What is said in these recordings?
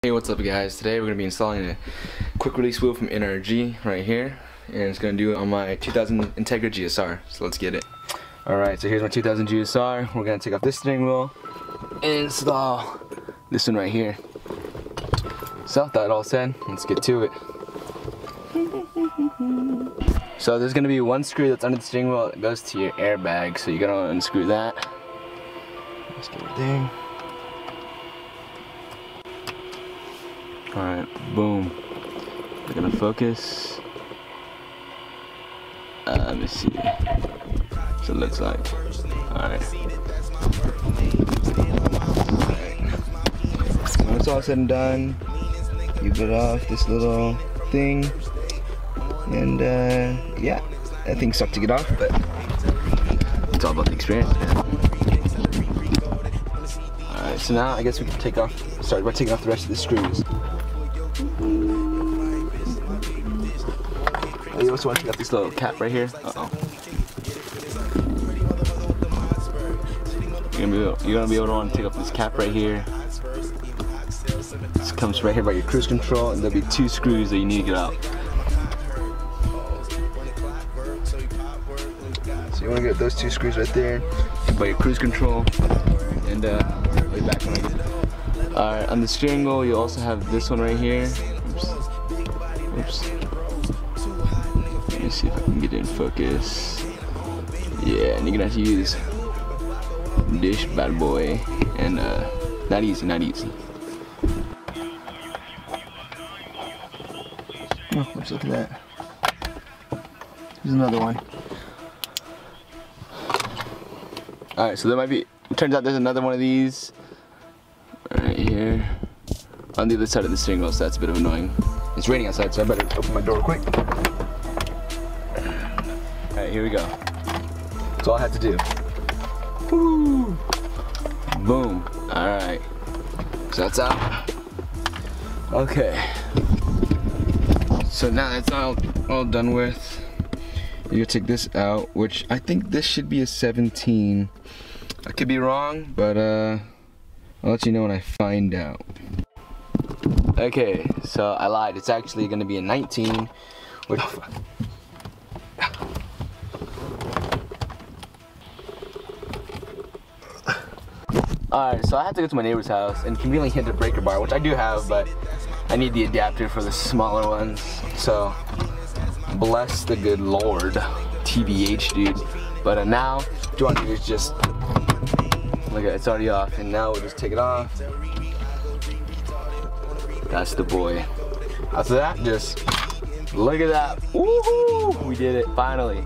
Hey, what's up guys? Today we're going to be installing a quick release wheel from NRG right here, and it's going to do it on my 2000 Integra GSR, so let's get it. Alright, so here's my 2000 GSR. We're going to take off this steering wheel and install this one right here. So that all said, let's get to it. So there's going to be one screw that's under the steering wheel that goes to your airbag, so you got to unscrew that. Let's get it there. Alright, boom. We're gonna focus. Let me see. So it looks like. Alright. When it's all said and done, you get off this little thing. And yeah, that thing sucked to get off, but it's all about the experience. Alright, so now I guess we can start by taking off the rest of the screws. You also want to take off this little cap right here. You're gonna be able to want to take off this cap right here. This comes right here by your cruise control, and there'll be two screws that you need to get out. So you want to get those two screws right there by your cruise control, and way back when I get it. Alright, on the steering wheel you also have this one right here. Oops. Let me see if I can get it in focus. Yeah, and you're gonna have to use this bad boy, and not easy. Oh, let's look at that. Here's another one. Alright, so there might be, it turns out there's another one of these right here on the other side of the steering wheel, so that's a bit of annoying. It's raining outside, so I better open my door quick. Alright, here we go. That's all I had to do. Woo! Boom. Alright. So that's out. Okay. So now that's all done with. You take this out, which I think this should be a 17. I could be wrong, but I'll let you know when I find out. Okay, so I lied. It's actually going to be a 19, which... Alright, so I had to go to my neighbor's house and conveniently hit the breaker bar, which I do have, but I need the adapter for the smaller ones. So, bless the good Lord, TBH, dude. But now, what you want to do is just, look at it, it's already off, and now we'll just take it off. That's the boy. After that, just look at that. Woohoo! We did it, finally.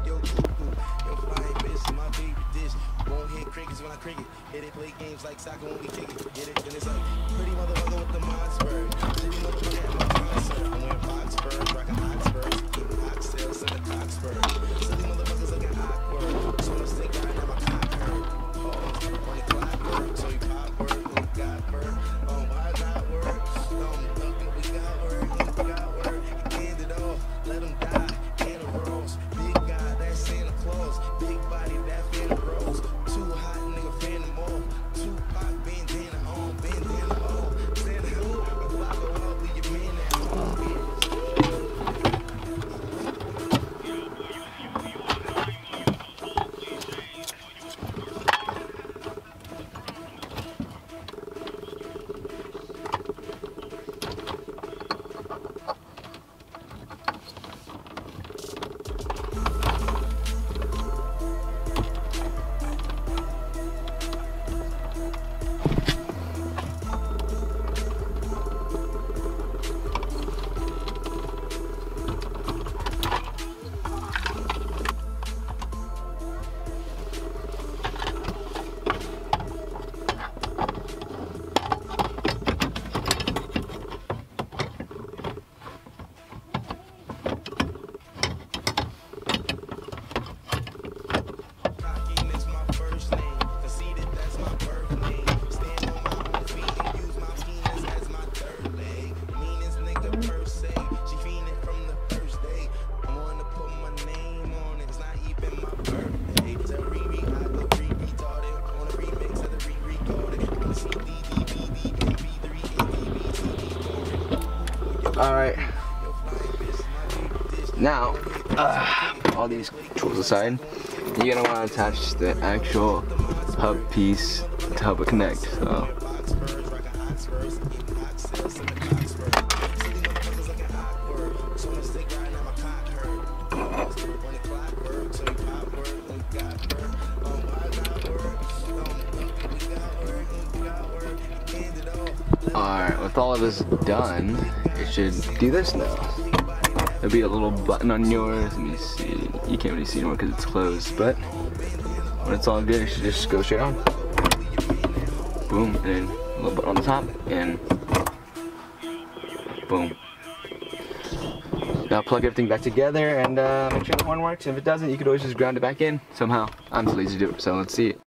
Alright. Now, all these tools aside, you're gonna want to attach the actual hub piece to help it connect. So. Alright, with all of this done, it should do this now. There'll be a little button on yours. Let me see. You can't really see anymore because it's closed, but when it's all good, it should just go straight on. Boom, and then a little button on the top, and boom. Now plug everything back together and make sure the horn works. If it doesn't, you could always just ground it back in somehow. I'm too lazy to do it, so let's see it.